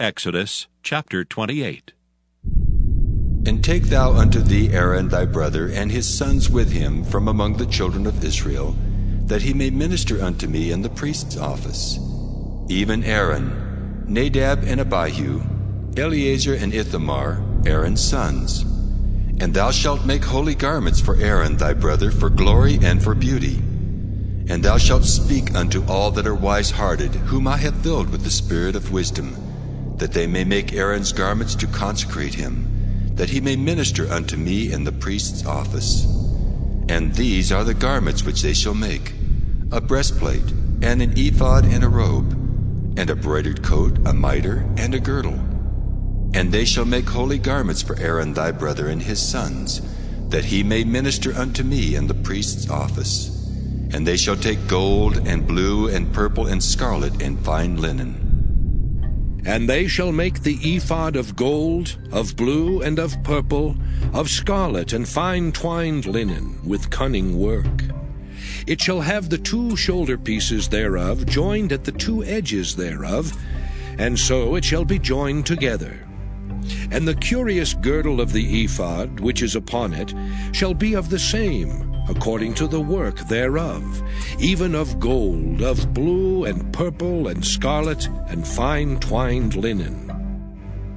Exodus chapter 28. And take thou unto thee Aaron thy brother, and his sons with him from among the children of Israel, that he may minister unto me in the priest's office. Even Aaron, Nadab and Abihu, Eleazar and Ithamar, Aaron's sons. And thou shalt make holy garments for Aaron thy brother, for glory and for beauty. And thou shalt speak unto all that are wise-hearted, whom I have filled with the spirit of wisdom, that they may make Aaron's garments to consecrate him, that he may minister unto me in the priest's office. And these are the garments which they shall make: a breastplate, and an ephod, and a robe, and a broidered coat, a mitre, and a girdle. And they shall make holy garments for Aaron thy brother and his sons, that he may minister unto me in the priest's office. And they shall take gold, and blue, and purple, and scarlet, and fine linen. And they shall make the ephod of gold, of blue, and of purple, of scarlet, and fine twined linen, with cunning work. It shall have the 2 shoulder pieces thereof joined at the 2 edges thereof, and so it shall be joined together. And the curious girdle of the ephod, which is upon it, shall be of the same, according to the work thereof, even of gold, of blue, and purple, and scarlet, and fine twined linen.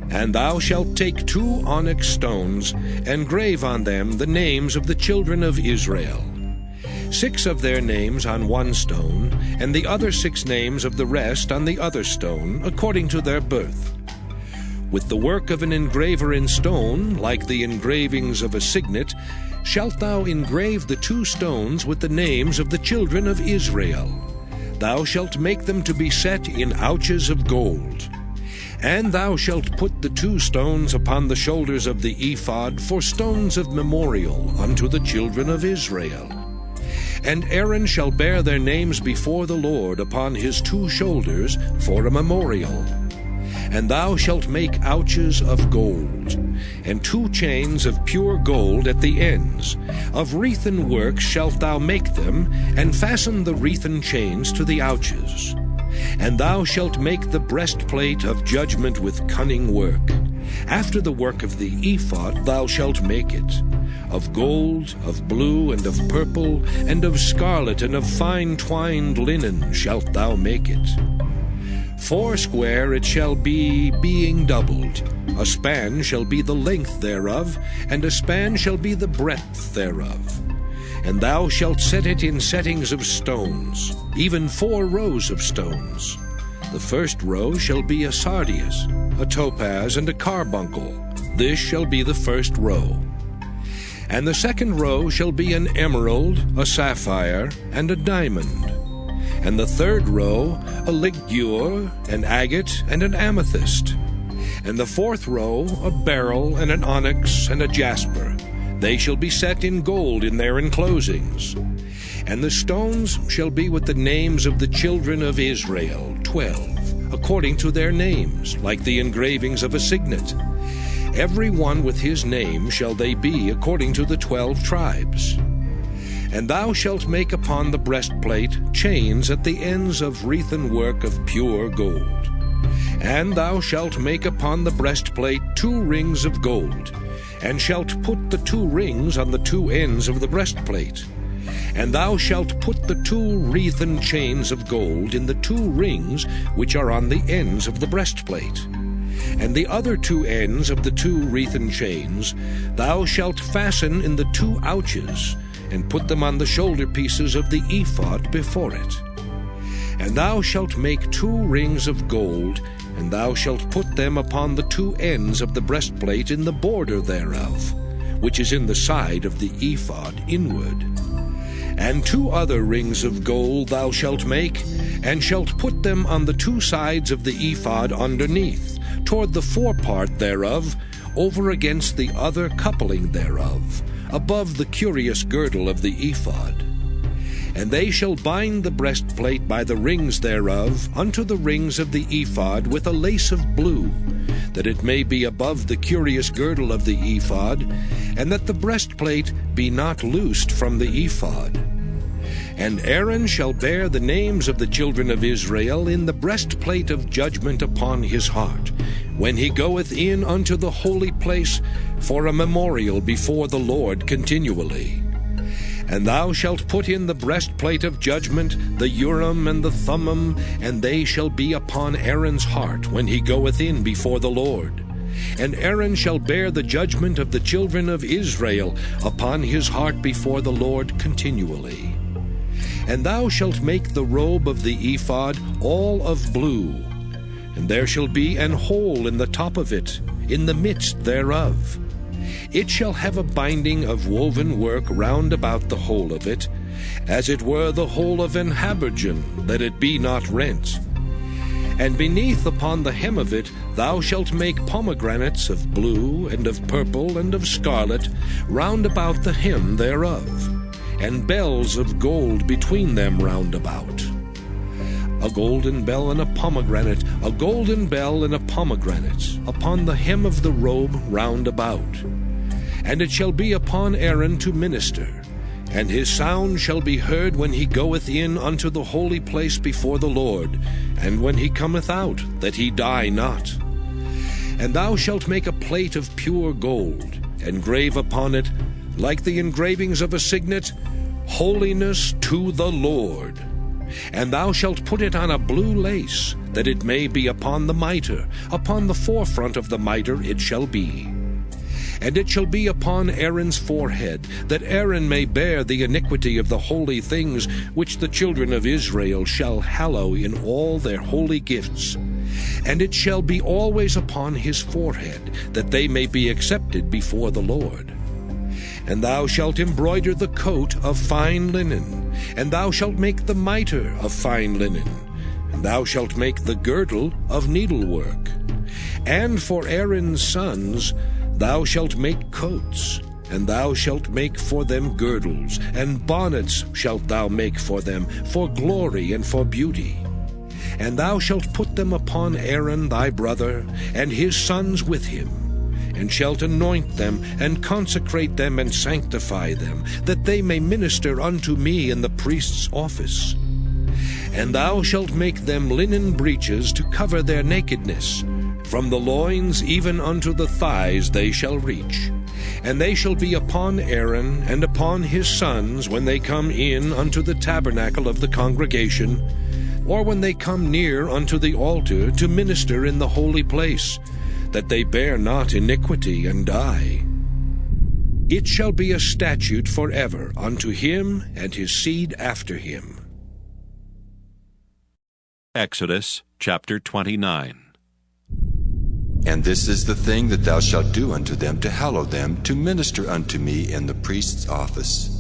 And thou shalt take 2 onyx stones, and grave on them the names of the children of Israel, 6 of their names on 1 stone, and the other 6 names of the rest on the other stone, according to their birth. With the work of an engraver in stone, like the engravings of a signet, shalt thou engrave the 2 stones with the names of the children of Israel. Thou shalt make them to be set in ouches of gold. And thou shalt put the 2 stones upon the shoulders of the ephod for stones of memorial unto the children of Israel. And Aaron shall bear their names before the Lord upon his 2 shoulders for a memorial. And thou shalt make ouches of gold, and 2 chains of pure gold at the ends. Of wreathen work shalt thou make them, and fasten the wreathen chains to the ouches. And thou shalt make the breastplate of judgment with cunning work. After the work of the ephod thou shalt make it. Of gold, of blue, and of purple, and of scarlet, and of fine twined linen shalt thou make it. 80 it shall be, being doubled. A span shall be the length thereof, and a span shall be the breadth thereof. And thou shalt set it in settings of stones, even 4 rows of stones. The first row shall be a sardius, a topaz, and a carbuncle. This shall be the first row. And the second row shall be an emerald, a sapphire, and a diamond. And the third row a ligure, an agate, and an amethyst. And the 4th row a beryl, and an onyx, and a jasper. They shall be set in gold in their enclosings. And the stones shall be with the names of the children of Israel, 12, according to their names, like the engravings of a signet. Every one with his name shall they be according to the 12 tribes. And thou shalt make upon the breastplate chains at the ends of wreathen work of pure gold. And thou shalt make upon the breastplate 2 rings of gold, and shalt put the 2 rings on the 2 ends of the breastplate. And thou shalt put the 2 wreathen chains of gold in the 2 rings which are on the ends of the breastplate. And the other 2 ends of the 2 wreathen chains thou shalt fasten in the 2 ouches, and put them on the shoulder pieces of the ephod before it. And thou shalt make 2 rings of gold, and thou shalt put them upon the 2 ends of the breastplate in the border thereof, which is in the side of the ephod inward. And 2 other rings of gold thou shalt make, and shalt put them on the 2 sides of the ephod underneath, toward the forepart thereof, over against the other coupling thereof, above the curious girdle of the ephod. And they shall bind the breastplate by the rings thereof unto the rings of the ephod with a lace of blue, that it may be above the curious girdle of the ephod, and that the breastplate be not loosed from the ephod. And Aaron shall bear the names of the children of Israel in the breastplate of judgment upon his heart, when he goeth in unto the holy place for a memorial before the Lord continually. And thou shalt put in the breastplate of judgment the Urim and the Thummim, and they shall be upon Aaron's heart when he goeth in before the Lord. And Aaron shall bear the judgment of the children of Israel upon his heart before the Lord continually. And thou shalt make the robe of the ephod all of blue, and there shall be an hole in the top of it, in the midst thereof. It shall have a binding of woven work round about the hole of it, as it were the hole of an habergeon, that it be not rent. And beneath upon the hem of it thou shalt make pomegranates of blue, and of purple, and of scarlet, round about the hem thereof, and bells of gold between them round about. A golden bell and a pomegranate, a golden bell and a pomegranate, upon the hem of the robe round about. And it shall be upon Aaron to minister, and his sound shall be heard when he goeth in unto the holy place before the Lord, and when he cometh out, that he die not. And thou shalt make a plate of pure gold, and grave upon it, like the engravings of a signet, Holiness to the Lord. And thou shalt put it on a blue lace, that it may be upon the mitre, upon the forefront of the mitre it shall be. And it shall be upon Aaron's forehead, that Aaron may bear the iniquity of the holy things which the children of Israel shall hallow in all their holy gifts. And it shall be always upon his forehead, that they may be accepted before the Lord. And thou shalt embroider the coat of fine linen, and thou shalt make the mitre of fine linen, and thou shalt make the girdle of needlework. And for Aaron's sons thou shalt make coats, and thou shalt make for them girdles, and bonnets shalt thou make for them, for glory and for beauty. And thou shalt put them upon Aaron thy brother, and his sons with him, and shalt anoint them, and consecrate them, and sanctify them, that they may minister unto me in the priest's office. And thou shalt make them linen breeches to cover their nakedness. From the loins even unto the thighs they shall reach. And they shall be upon Aaron and upon his sons when they come in unto the tabernacle of the congregation, or when they come near unto the altar to minister in the holy place, that they bear not iniquity and die. It shall be a statute forever unto him and his seed after him. Exodus chapter 29. And this is the thing that thou shalt do unto them to hallow them, to minister unto me in the priest's office.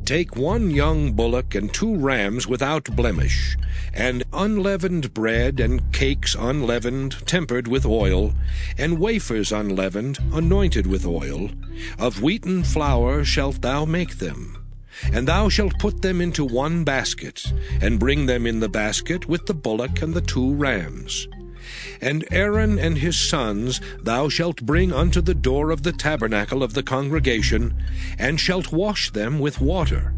Take 1 young bullock and 2 rams without blemish, and unleavened bread and cakes unleavened, tempered with oil, and wafers unleavened, anointed with oil. Of wheaten flour shalt thou make them. And thou shalt put them into 1 basket, and bring them in the basket with the bullock and the 2 rams. And Aaron and his sons thou shalt bring unto the door of the tabernacle of the congregation, and shalt wash them with water.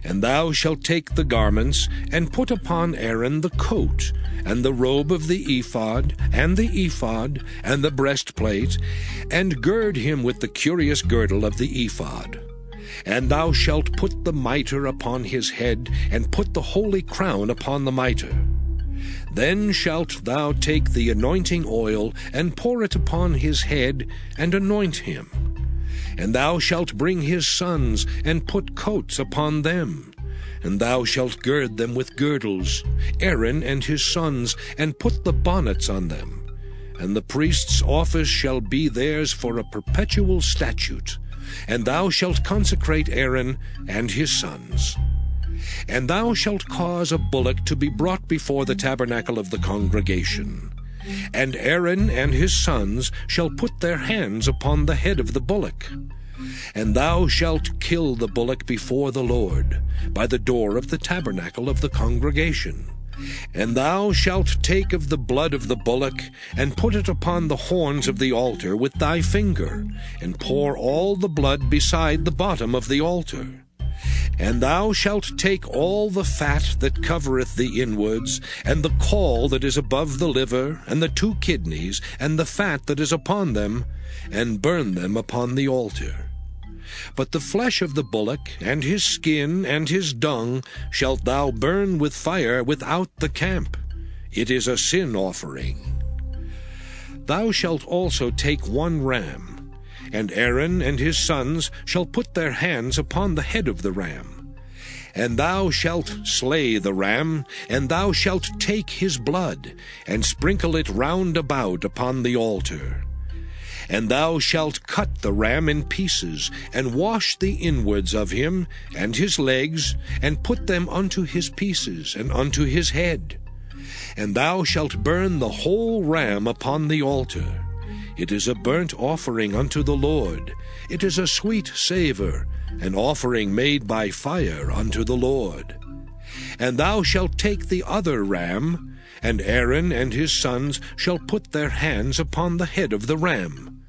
And thou shalt take the garments, and put upon Aaron the coat, and the robe of the ephod, and the breastplate, and gird him with the curious girdle of the ephod. And thou shalt put the mitre upon his head, and put the holy crown upon the mitre. Then shalt thou take the anointing oil, and pour it upon his head, and anoint him. And thou shalt bring his sons, and put coats upon them. And thou shalt gird them with girdles, Aaron and his sons, and put the bonnets on them. And the priest's office shall be theirs for a perpetual statute. And thou shalt consecrate Aaron and his sons. And thou shalt cause a bullock to be brought before the tabernacle of the congregation. And Aaron and his sons shall put their hands upon the head of the bullock. And thou shalt kill the bullock before the Lord, by the door of the tabernacle of the congregation. And thou shalt take of the blood of the bullock, and put it upon the horns of the altar with thy finger, and pour all the blood beside the bottom of the altar. And thou shalt take all the fat that covereth the inwards, and the caul that is above the liver, and the 2 kidneys, and the fat that is upon them, and burn them upon the altar. But the flesh of the bullock, and his skin, and his dung, shalt thou burn with fire without the camp. It is a sin offering. Thou shalt also take 1 ram, and Aaron and his sons shall put their hands upon the head of the ram. And thou shalt slay the ram, and thou shalt take his blood, and sprinkle it round about upon the altar. And thou shalt cut the ram in pieces, and wash the inwards of him, and his legs, and put them unto his pieces, and unto his head. And thou shalt burn the whole ram upon the altar. It is a burnt offering unto the Lord. It is a sweet savour, an offering made by fire unto the Lord. And thou shalt take the other ram, and Aaron and his sons shall put their hands upon the head of the ram.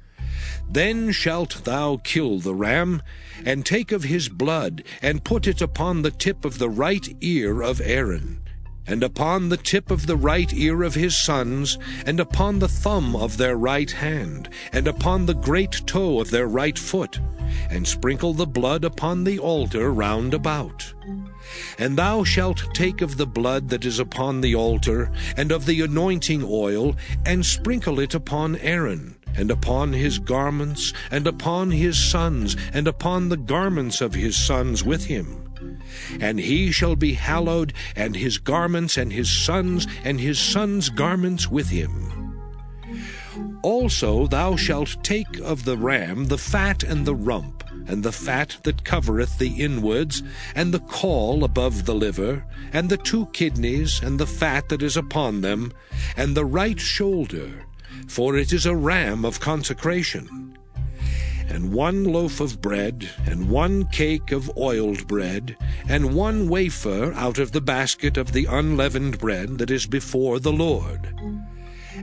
Then shalt thou kill the ram, and take of his blood, and put it upon the tip of the right ear of Aaron, and upon the tip of the right ear of his sons, and upon the thumb of their right hand, and upon the great toe of their right foot, and sprinkle the blood upon the altar round about. And thou shalt take of the blood that is upon the altar, and of the anointing oil, and sprinkle it upon Aaron, and upon his garments, and upon his sons, and upon the garments of his sons with him. And he shall be hallowed, and his garments, and his sons' garments with him. Also thou shalt take of the ram the fat and the rump, and the fat that covereth the inwards, and the caul above the liver, and the 2 kidneys, and the fat that is upon them, and the right shoulder, for it is a ram of consecration. And 1 loaf of bread, and 1 cake of oiled bread, and 1 wafer out of the basket of the unleavened bread that is before the Lord.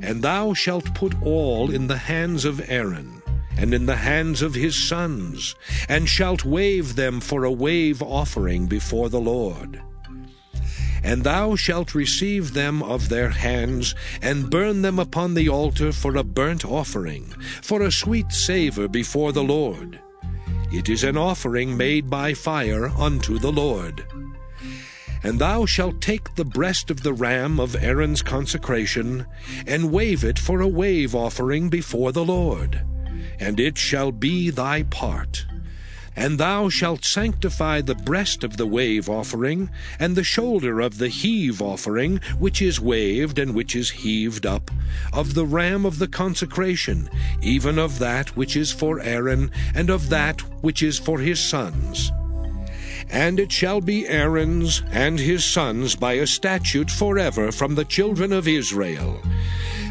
And thou shalt put all in the hands of Aaron, and in the hands of his sons, and shalt wave them for a wave offering before the Lord. And thou shalt receive them of their hands, and burn them upon the altar for a burnt offering, for a sweet savour before the Lord. It is an offering made by fire unto the Lord. And thou shalt take the breast of the ram of Aaron's consecration, and wave it for a wave offering before the Lord, and it shall be thy part. And thou shalt sanctify the breast of the wave offering, and the shoulder of the heave offering, which is waved and which is heaved up, of the ram of the consecration, even of that which is for Aaron, and of that which is for his sons. And it shall be Aaron's and his sons by a statute forever from the children of Israel.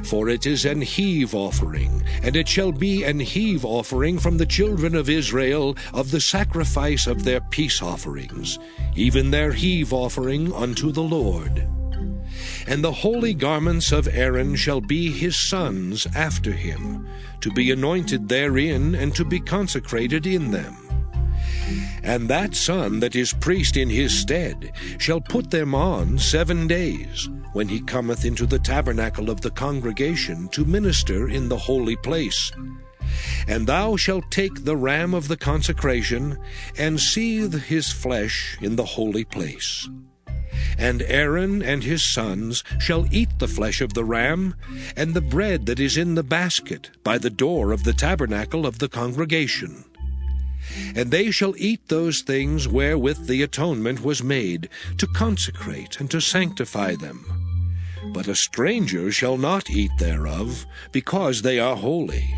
For it is an heave offering, and it shall be an heave offering from the children of Israel of the sacrifice of their peace offerings, even their heave offering unto the Lord. And the holy garments of Aaron shall be his sons after him, to be anointed therein, and to be consecrated in them. And that son that is priest in his stead shall put them on 7 days, when he cometh into the tabernacle of the congregation to minister in the holy place. And thou shalt take the ram of the consecration, and seethe his flesh in the holy place. And Aaron and his sons shall eat the flesh of the ram, and the bread that is in the basket by the door of the tabernacle of the congregation. And they shall eat those things wherewith the atonement was made, to consecrate and to sanctify them. But a stranger shall not eat thereof, because they are holy.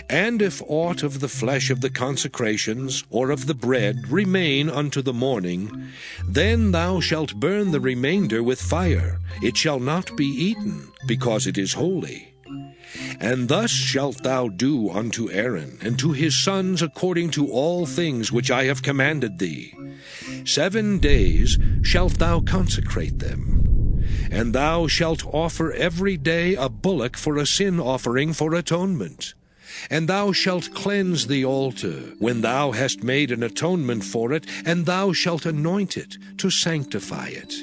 And if aught of the flesh of the consecrations, or of the bread, remain unto the morning, then thou shalt burn the remainder with fire. It shall not be eaten, because it is holy. And thus shalt thou do unto Aaron, and to his sons according to all things which I have commanded thee. 7 days shalt thou consecrate them. And thou shalt offer every day a bullock for a sin offering for atonement. And thou shalt cleanse the altar, when thou hast made an atonement for it, and thou shalt anoint it, to sanctify it.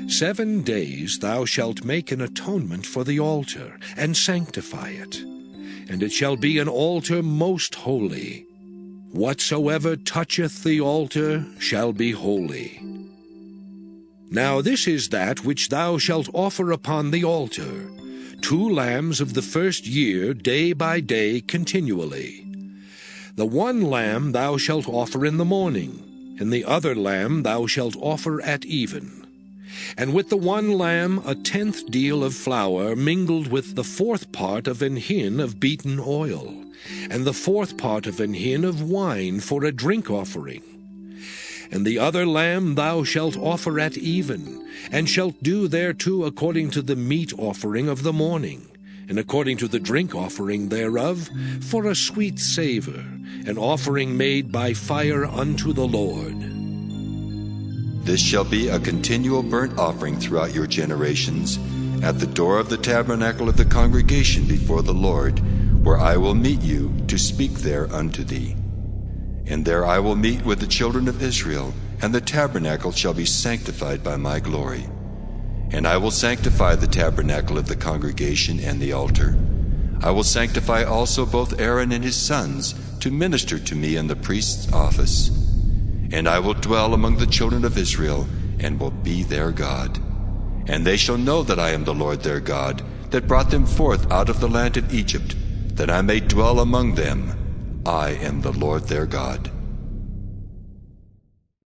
7 days thou shalt make an atonement for the altar, and sanctify it. And it shall be an altar most holy. Whatsoever toucheth the altar shall be holy. Now this is that which thou shalt offer upon the altar, 2 lambs of the first year, day by day, continually. The one lamb thou shalt offer in the morning, and the other lamb thou shalt offer at even. And with the one lamb 1/10 deal of flour mingled with the 4th part of an hin of beaten oil, and the 4th part of an hin of wine for a drink offering. And the other lamb thou shalt offer at even, and shalt do thereto according to the meat offering of the morning, and according to the drink offering thereof, for a sweet savour, an offering made by fire unto the Lord. This shall be a continual burnt offering throughout your generations, at the door of the tabernacle of the congregation before the Lord, where I will meet you to speak there unto thee. And there I will meet with the children of Israel, and the tabernacle shall be sanctified by my glory. And I will sanctify the tabernacle of the congregation and the altar. I will sanctify also both Aaron and his sons to minister to me in the priest's office. And I will dwell among the children of Israel, and will be their God. And they shall know that I am the Lord their God, that brought them forth out of the land of Egypt, that I may dwell among them. I am the Lord their God.